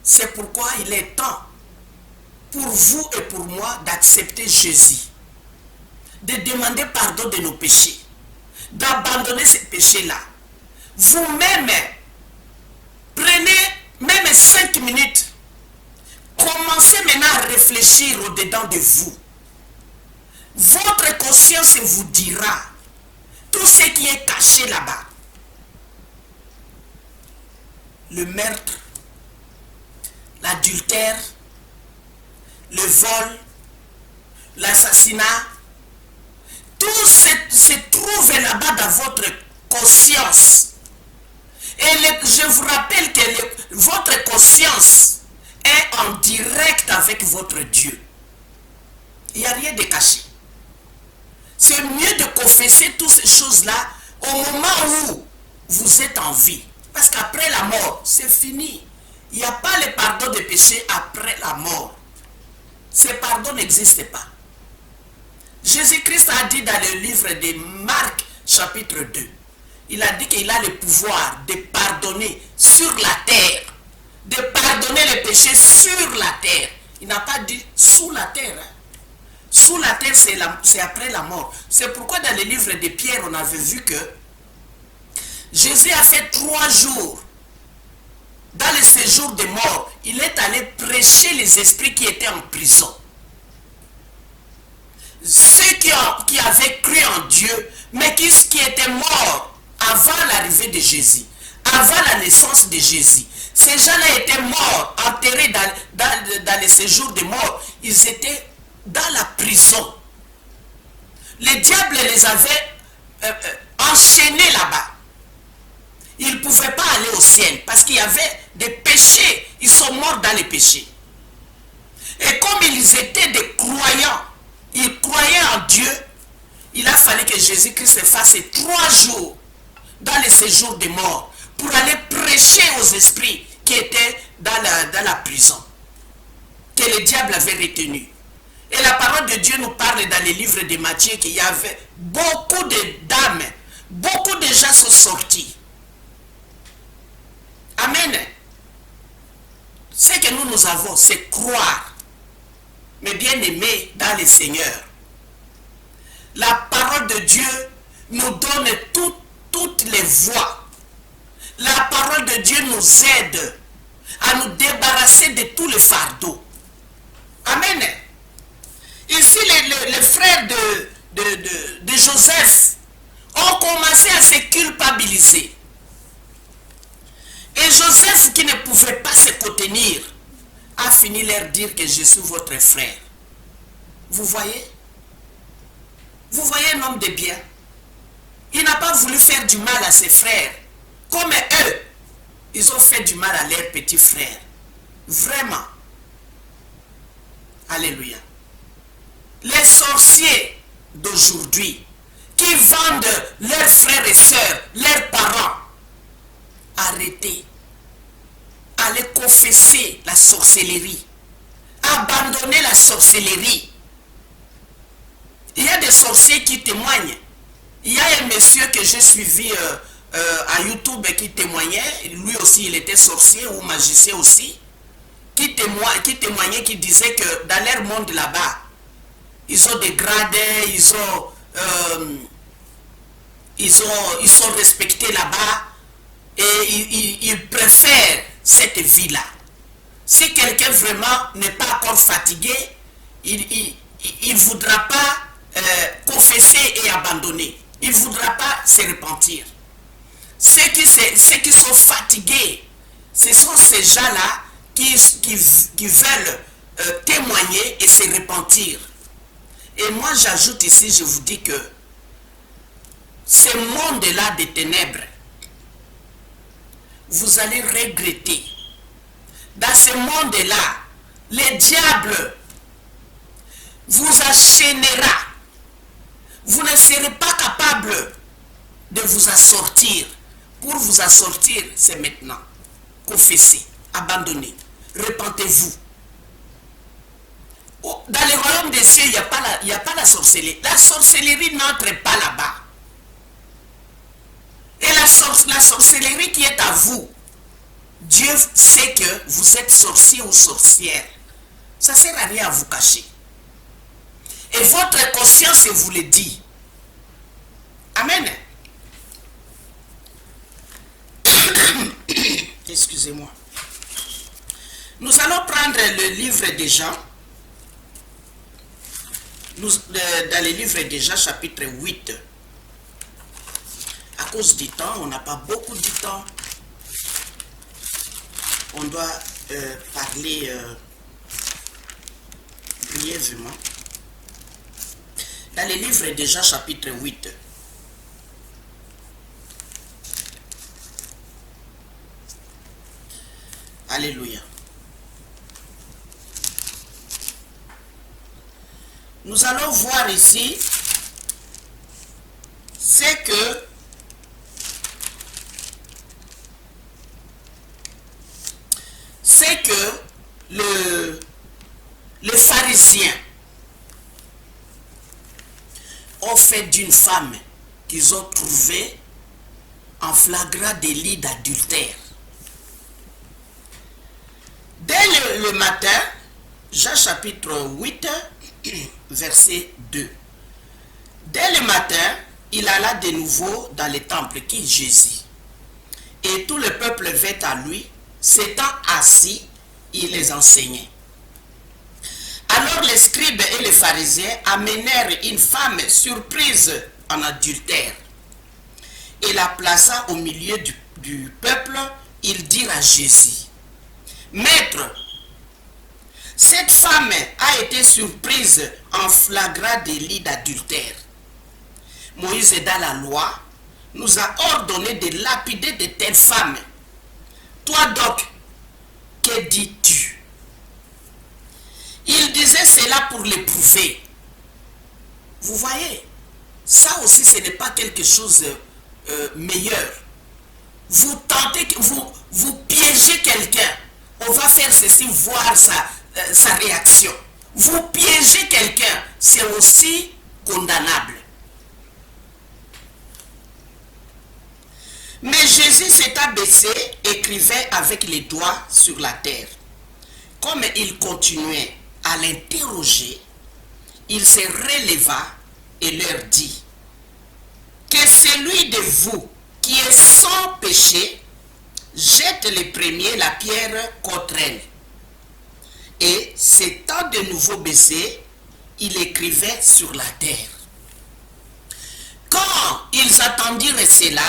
C'est pourquoi il est temps pour vous et pour moi d'accepter Jésus, de demander pardon de nos péchés, d'abandonner ces péchés-là. Vous-même, prenez même 5 minutes, commencez maintenant à réfléchir au-dedans de vous. Votre conscience vous dira tout ce qui est caché là-bas. Le meurtre, l'adultère, le vol, l'assassinat, tout se trouve là-bas dans votre conscience. Et je vous rappelle que votre conscience est en direct avec votre Dieu. Il n'y a rien de caché. C'est mieux de confesser toutes ces choses-là au moment où vous êtes en vie. Parce qu'après la mort, c'est fini. Il n'y a pas le pardon des péchés après la mort. Ce pardon n'existe pas. Jésus-Christ a dit dans le livre de Marc, chapitre 2, il a dit qu'il a le pouvoir de pardonner sur la terre, de pardonner les péchés sur la terre. Il n'a pas dit sous la terre. Sous la terre, c'est après la mort. C'est pourquoi dans le livre de Pierre, on avait vu que Jésus a fait 3 jours dans le séjour de mort. Il est allé prêcher les esprits qui étaient en prison. Ceux qui avaient cru en Dieu, mais qui étaient morts avant l'arrivée de Jésus, avant la naissance de Jésus. Ces gens-là étaient morts, enterrés dans le séjour de mort. Ils étaient dans la prison. Le diable les avait enchaînés là-bas. Ils ne pouvaient pas aller au ciel parce qu'il y avait des péchés. Ils sont morts dans les péchés. Et comme ils étaient des croyants, ils croyaient en Dieu, il a fallu que Jésus-Christ fasse 3 jours dans le séjour des morts pour aller prêcher aux esprits qui étaient dans la prison, que le diable avait retenu. Et la parole de Dieu nous parle dans les livres de Matthieu qu'il y avait beaucoup de dames, beaucoup de gens sont sortis. Amen. Ce que nous avons, c'est croire. Mais bien aimés dans le Seigneur, la parole de Dieu nous donne toutes les voies. La parole de Dieu nous aide à nous débarrasser de tous les fardeaux. Amen. Ici, les frères de Joseph ont commencé à se culpabiliser. Et Joseph, qui ne pouvait pas se contenir, a fini leur dire que je suis votre frère. Vous voyez? Vous voyez un homme de bien. Il n'a pas voulu faire du mal à ses frères. Comme eux, ils ont fait du mal à leurs petits frères. Vraiment. Alléluia. Les sorciers d'aujourd'hui qui vendent leurs frères et sœurs, leurs parents, arrêtez. Allez confesser la sorcellerie. Abandonnez la sorcellerie. Il y a des sorciers qui témoignent. Il y a un monsieur que j'ai suivi à YouTube qui témoignait. Lui aussi, il était sorcier ou magicien aussi. Qui témoignait, qui disait que dans leur monde là-bas, ils ont des grades, ils sont respectés là-bas et ils préfèrent cette vie-là. Si quelqu'un vraiment n'est pas encore fatigué, il ne voudra pas confesser et abandonner. Il ne voudra pas se repentir. Ceux qui sont fatigués, ce sont ces gens-là qui veulent témoigner et se repentir. Et moi j'ajoute ici, je vous dis que ce monde-là des ténèbres, vous allez regretter. Dans ce monde-là, le diable vous enchaînera. Vous ne serez pas capable de vous assortir. Pour vous assortir, c'est maintenant. Confessez, abandonnez, repentez-vous. Dans le royaume des cieux, il n'y a pas la sorcellerie. La sorcellerie n'entre pas là-bas. Et la sorcellerie qui est à vous, Dieu sait que vous êtes sorcier ou sorcière. Ça ne sert à rien à vous cacher. Et votre conscience vous le dit. Amen. Excusez-moi. Nous allons prendre le livre des Jean. Dans le livre des Jean, chapitre 8. À cause du temps, on n'a pas beaucoup de temps. On doit parler brièvement. Dans le livre de Jean, chapitre 8. Alléluia. Nous allons voir ici, c'est que les pharisiens ont fait d'une femme qu'ils ont trouvée en flagrant délit d'adultère. Dès le matin, Jean chapitre 8, verset 2. Dès le matin, il alla de nouveau dans le temple qui est Jésus. Et tout le peuple vint à lui, s'étant assis, il les enseignait. Alors les scribes et les pharisiens amenèrent une femme surprise en adultère. Et la plaçant au milieu du peuple, ils dirent à Jésus: Maître, cette femme a été surprise en flagrant délit d'adultère. Moïse, dans la loi, nous a ordonné de lapider de telles femmes. Toi donc, que dis-tu? Il disait cela pour l'éprouver. Vous voyez, ça aussi ce n'est pas quelque chose meilleur. Vous tentez, vous piégez quelqu'un. On va faire ceci, voir sa réaction. Vous piégez quelqu'un, c'est aussi condamnable. Mais Jésus s'est abaissé, écrivait avec les doigts sur la terre. Comme il continuait à l'interroger, il se releva et leur dit, que celui de vous qui est sans péché jette le premier la pierre contre elle. Et s'étant de nouveau baissé, il écrivait sur la terre. Quand ils attendirent cela,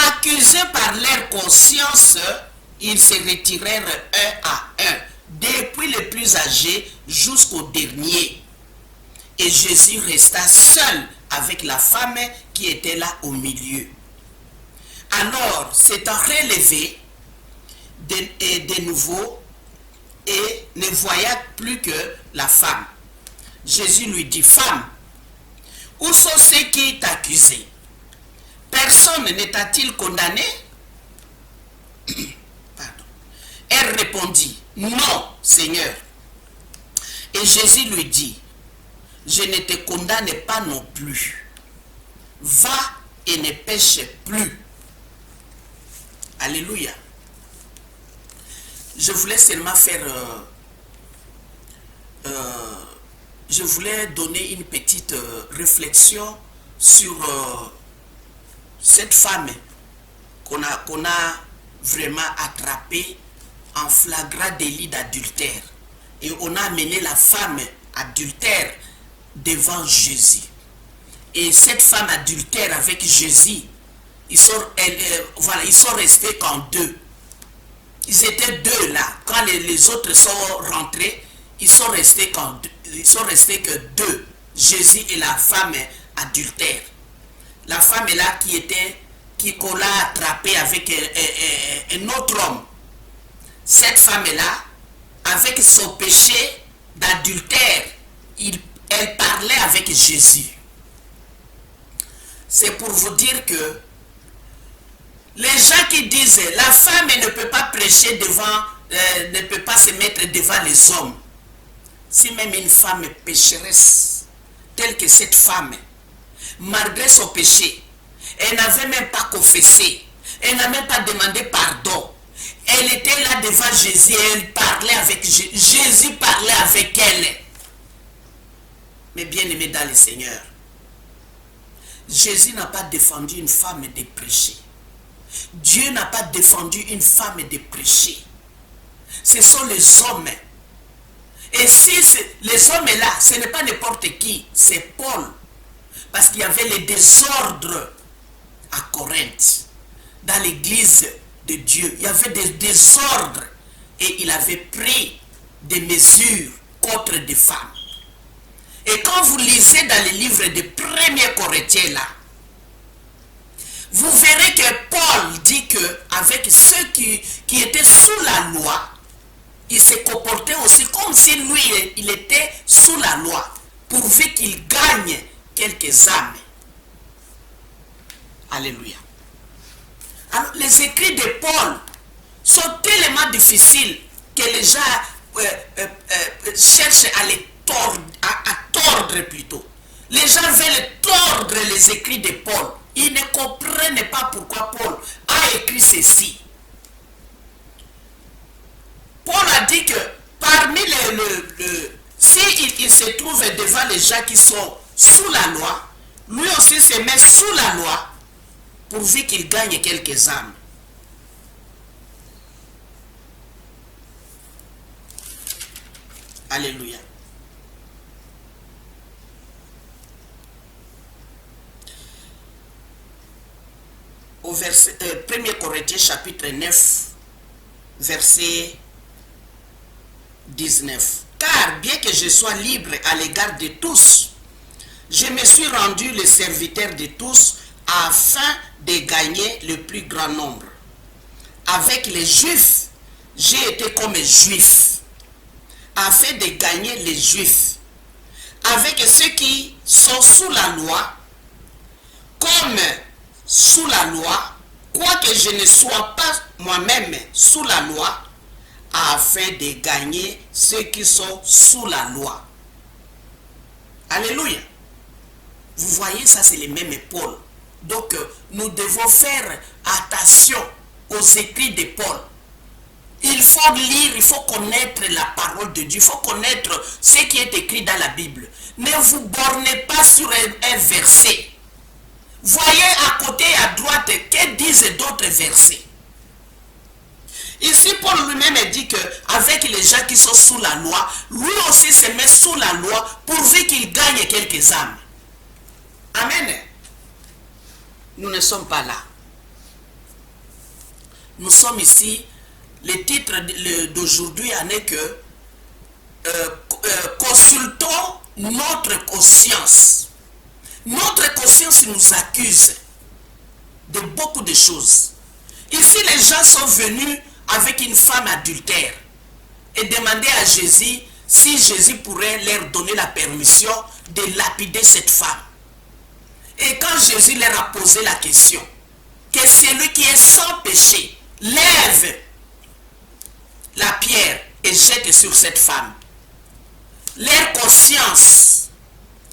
accusés par leur conscience, ils se retirèrent un à un, depuis le plus âgé jusqu'au dernier. Et Jésus resta seul avec la femme qui était là au milieu. Alors, s'étant relevé de nouveau et ne voyant plus que la femme, Jésus lui dit, femme, où sont ceux qui t'accusaient? Personne ne t'a-t-il condamné? Pardon. Elle répondit, non, Seigneur. Et Jésus lui dit, je ne te condamne pas non plus. Va et ne pêche plus. Alléluia. Je voulais seulement faire... je voulais donner une petite réflexion sur cette femme qu'on a vraiment attrapée en flagrant délit d'adultère. Et on a amené la femme adultère devant Jésus. Et cette femme adultère avec Jésus, ils sont restés qu'en deux. Ils étaient deux là. Quand les autres sont rentrés, ils sont restés que deux. Jésus et la femme adultère. La femme là qu'on l'a attrapée avec un autre homme. Cette femme là, avec son péché d'adultère, elle parlait avec Jésus. C'est pour vous dire que les gens qui disent la femme ne peut pas prêcher ne peut pas se mettre devant les hommes. Si même une femme pécheresse, telle que cette femme, malgré son péché, elle n'avait même pas confessé, elle n'a même pas demandé pardon. Elle était là devant Jésus et elle parlait avec Jésus. Jésus parlait avec elle. Mais bien aimé dans le Seigneur, Jésus n'a pas défendu une femme de prêcher. Dieu n'a pas défendu une femme de prêcher. Ce sont les hommes. Et si les hommes là, ce n'est pas n'importe qui, c'est Paul. Parce qu'il y avait le désordre à Corinthe, dans l'église de Dieu. Il y avait des désordres et il avait pris des mesures contre des femmes. Et quand vous lisez dans les livres de 1er Corinthiens là, vous verrez que Paul dit qu'avec ceux qui étaient sous la loi, il se comportait aussi comme si lui, il était sous la loi, pourvu qu'il gagne quelques âmes. Alléluia. Alors, les écrits de Paul sont tellement difficiles que les gens cherchent à les tordre, à tordre plutôt. Les gens veulent tordre les écrits de Paul. Ils ne comprennent pas pourquoi Paul a écrit ceci. Paul a dit que parmi il se trouve devant les gens qui sont sous la loi, lui aussi se met sous la loi pourvu qu'il gagne quelques âmes. Alléluia. Au verset 1er Corinthiens chapitre 9, verset 19. Car bien que je sois libre à l'égard de tous, je me suis rendu le serviteur de tous afin de gagner le plus grand nombre. Avec les Juifs, j'ai été comme juif, afin de gagner les Juifs. Avec ceux qui sont sous la loi, comme sous la loi, quoique je ne sois pas moi-même sous la loi, afin de gagner ceux qui sont sous la loi. Alléluia. Vous voyez, ça c'est le même Paul. Donc, nous devons faire attention aux écrits de Paul. Il faut lire, il faut connaître la parole de Dieu, il faut connaître ce qui est écrit dans la Bible. Ne vous bornez pas sur un verset. Voyez à côté et à droite que disent d'autres versets. Ici, Paul lui-même dit qu'avec les gens qui sont sous la loi, lui aussi se met sous la loi pourvu qu'il gagne quelques âmes. Amen. Nous ne sommes pas là. Nous sommes ici. Le titre d'aujourd'hui en est que consultons notre conscience. Notre conscience nous accuse de beaucoup de choses. Ici, les gens sont venus avec une femme adultère et demandaient à Jésus si Jésus pourrait leur donner la permission de lapider cette femme. Et quand Jésus leur a posé la question, que celui qui est sans péché lève la pierre et jette sur cette femme, leur conscience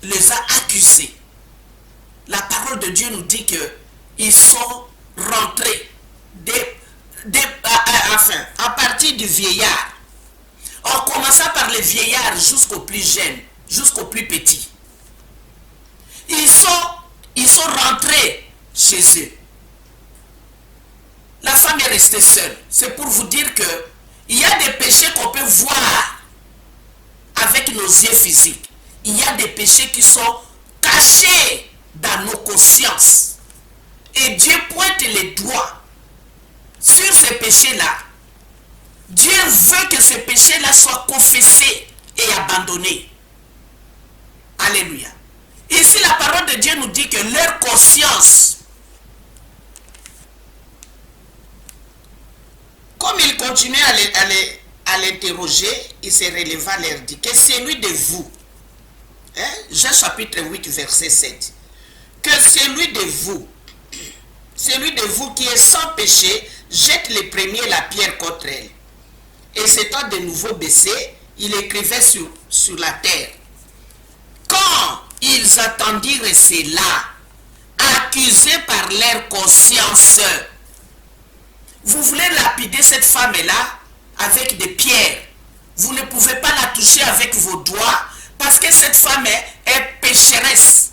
les a accusés. La parole de Dieu nous dit qu'ils sont rentrés à partir du vieillard, en commençant par les vieillards jusqu'aux plus jeunes, jusqu'aux plus petits. Ils sont rentrés chez eux. La femme est restée seule. C'est pour vous dire que il y a des péchés qu'on peut voir avec nos yeux physiques. Il y a des péchés qui sont cachés dans nos consciences. Et Dieu pointe les doigts sur ces péchés-là. Dieu veut que ces péchés-là soient confessés et abandonnés. Alléluia. Ici, la parole de Dieu nous dit que leur conscience, comme il continuait à l'interroger, il se releva, leur dit que celui de vous, Jean chapitre 8, verset 7, que celui de vous qui est sans péché, jette le premier la pierre contre elle. Et s'étant de nouveau baissé, il écrivait sur la terre. Quand ils attendirent cela, accusés par leur conscience, vous voulez lapider cette femme-là avec des pierres. Vous ne pouvez pas la toucher avec vos doigts parce que cette femme est pécheresse.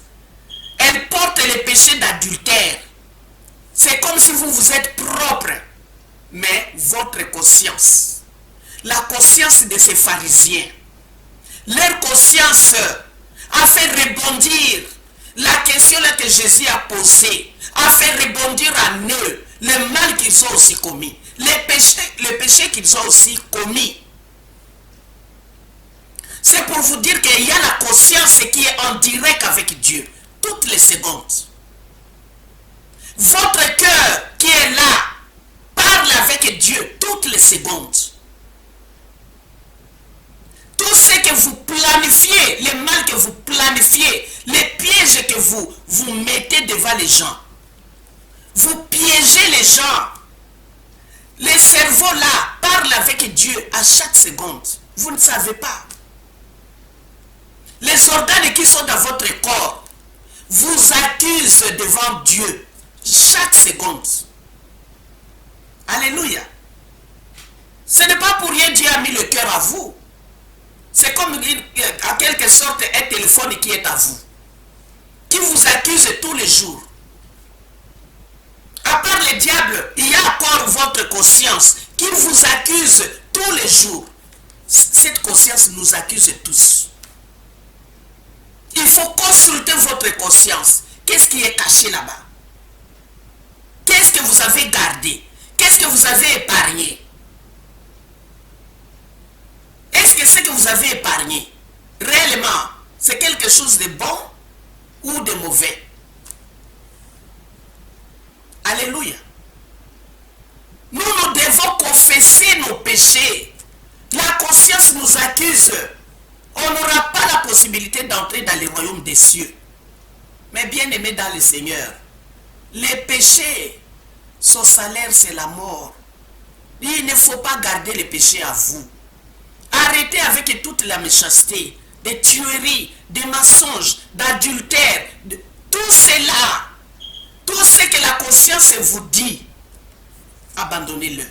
Elle porte les péchés d'adultère. C'est comme si vous êtes propre. Mais votre conscience, la conscience de ces pharisiens, leur conscience a fait rebondir la question là que Jésus a posée, a fait rebondir en eux le mal qu'ils ont aussi commis, les péchés qu'ils ont aussi commis. C'est pour vous dire qu'il y a la conscience qui est en direct avec Dieu, toutes les secondes. Votre cœur qui est là, parle avec Dieu toutes les secondes. Tout ce que vous planifiez, les mal que vous planifiez, les pièges que vous mettez devant les gens, vous piégez les gens. Les cerveaux là parlent avec Dieu à chaque seconde. Vous ne savez pas. Les organes qui sont dans votre corps vous accusent devant Dieu chaque seconde. Alléluia. Ce n'est pas pour rien Dieu a mis le cœur à vous. C'est comme en quelque sorte un téléphone qui est à vous, qui vous accuse tous les jours. À part le diable, il y a encore votre conscience qui vous accuse tous les jours. Cette conscience nous accuse tous. Il faut consulter votre conscience. Qu'est-ce qui est caché là-bas? Qu'est-ce que vous avez gardé? Qu'est-ce que vous avez épargné? Est-ce que ce que vous avez épargné, réellement, c'est quelque chose de bon ou de mauvais? Alléluia. Nous devons confesser nos péchés. La conscience nous accuse. On n'aura pas la possibilité d'entrer dans le royaume des cieux. Mais bien aimé dans le Seigneur, les péchés, son salaire c'est la mort. Il ne faut pas garder les péchés à vous. Arrêtez avec toute la méchanceté, des tueries, des mensonges, d'adultère, tout conscience vous dit, abandonnez-le.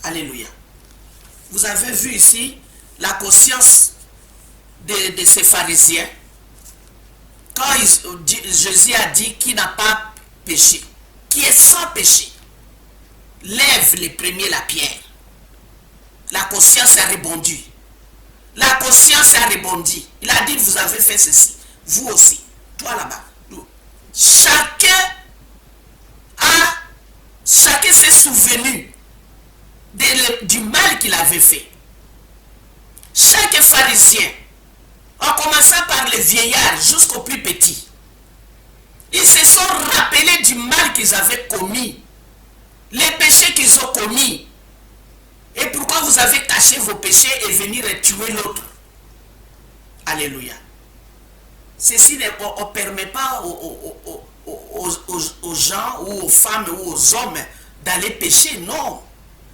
Alléluia. Vous avez vu ici la conscience de ces pharisiens. Quand Jésus a dit qu'il n'a pas péché, qui est sans péché, lève les premiers la pierre. La conscience a répondu. La conscience a rebondi. Il a dit, vous avez fait ceci. Vous aussi. Toi là-bas. Chacun s'est souvenu du mal qu'il avait fait. Chaque pharisien, en commençant par les vieillards jusqu'aux plus petits, ils se sont rappelés du mal qu'ils avaient commis, les péchés qu'ils ont commis. Et pourquoi vous avez caché vos péchés et venir tuer l'autre? Alléluia. Ceci ne permet pas aux gens ou aux femmes ou aux hommes d'aller pécher. Non.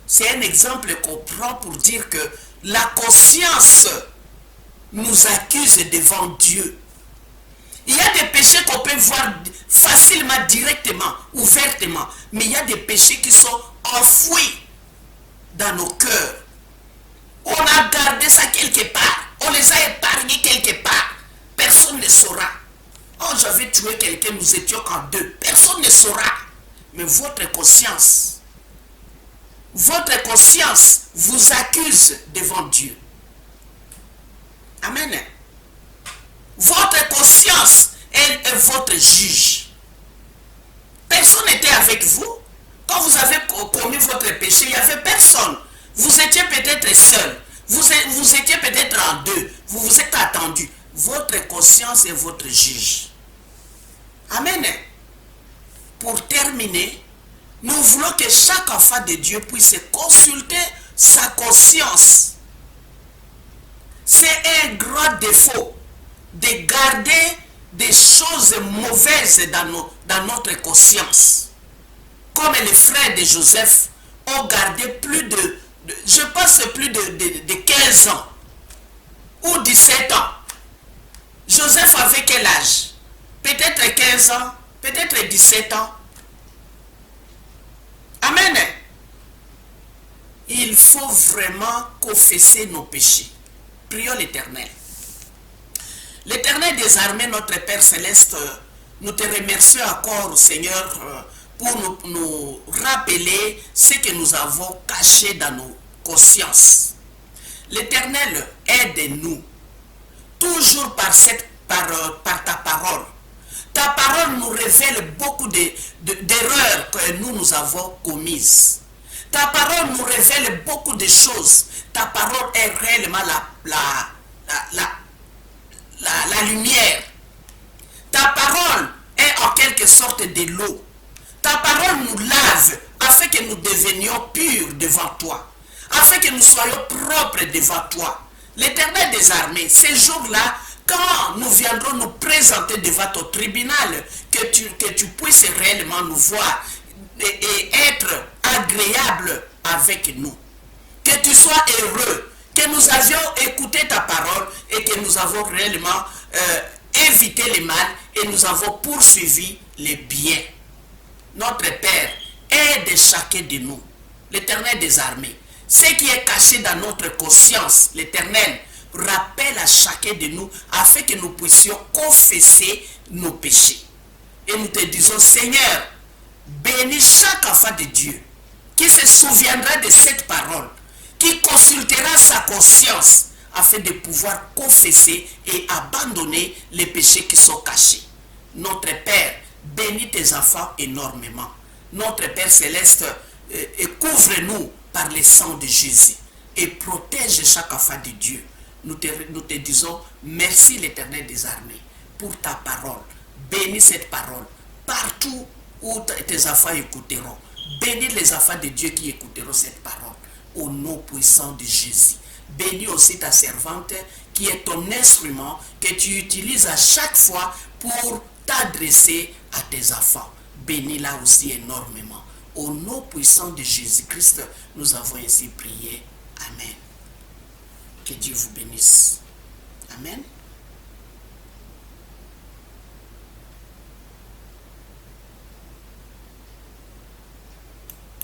C'est un exemple qu'on prend pour dire que la conscience nous accuse devant Dieu. Il y a des péchés qu'on peut voir facilement, directement, ouvertement. Mais il y a des péchés qui sont enfouis dans nos cœurs. On a gardé ça quelque part. On les a épargnés quelque part. Personne ne saura. Oh, j'avais tué quelqu'un, nous étions en deux. Personne ne saura. Mais votre conscience vous accuse devant Dieu. Amen. Votre conscience est votre juge. Personne n'était avec vous. Quand vous avez commis votre péché, il n'y avait personne. Vous étiez peut-être seul. Vous étiez peut-être en deux. Vous vous êtes attendu. Votre conscience est votre juge. Amen. Pour terminer, nous voulons que chaque enfant de Dieu puisse consulter sa conscience. C'est un grand défaut de garder des choses mauvaises dans notre conscience. Comme les frères de Joseph ont gardé je pense plus de 15 ans ou 17 ans. Joseph avait quel âge? Peut-être 15 ans, peut-être 17 ans. Amen. Il faut vraiment confesser nos péchés. Prions l'Éternel. L'Éternel des armées, notre Père Céleste, nous te remercions encore, Seigneur, pour nous rappeler ce que nous avons caché dans nos consciences. L'Éternel, aide-nous, toujours par ta parole. Ta parole nous révèle beaucoup d'erreurs que nous avons commises. Ta parole nous révèle beaucoup de choses. Ta parole est réellement la lumière. Ta parole est en quelque sorte de l'eau. Ta parole nous lave afin que nous devenions purs devant toi, afin que nous soyons propres devant toi. L'Éternel des armées, ces jours-là, quand nous viendrons nous présenter devant ton tribunal, que tu puisses réellement nous voir et être agréable avec nous. Que tu sois heureux, que nous avions écouté ta parole et que nous avons réellement évité le mal et nous avons poursuivi les biens. Notre Père, aide chacun de nous, l'Éternel des armées. Ce qui est caché dans notre conscience, l'Éternel, rappelle à chacun de nous afin que nous puissions confesser nos péchés. Et nous te disons, Seigneur, bénis chaque enfant de Dieu qui se souviendra de cette parole, qui consultera sa conscience afin de pouvoir confesser et abandonner les péchés qui sont cachés. Notre Père, bénis tes enfants énormément. Notre Père Céleste, couvre-nous par le sang de Jésus et protège chaque enfant de Dieu. Nous te disons merci l'Éternel des armées pour ta parole. Bénis cette parole partout où tes enfants écouteront. Bénis les enfants de Dieu qui écouteront cette parole au nom puissant de Jésus. Bénis aussi ta servante qui est ton instrument que tu utilises à chaque fois pour t'adresser à tes enfants. Bénis-la aussi énormément. Au nom puissant de Jésus-Christ, nous avons ainsi prié. Amen. Que Dieu vous bénisse. Amen.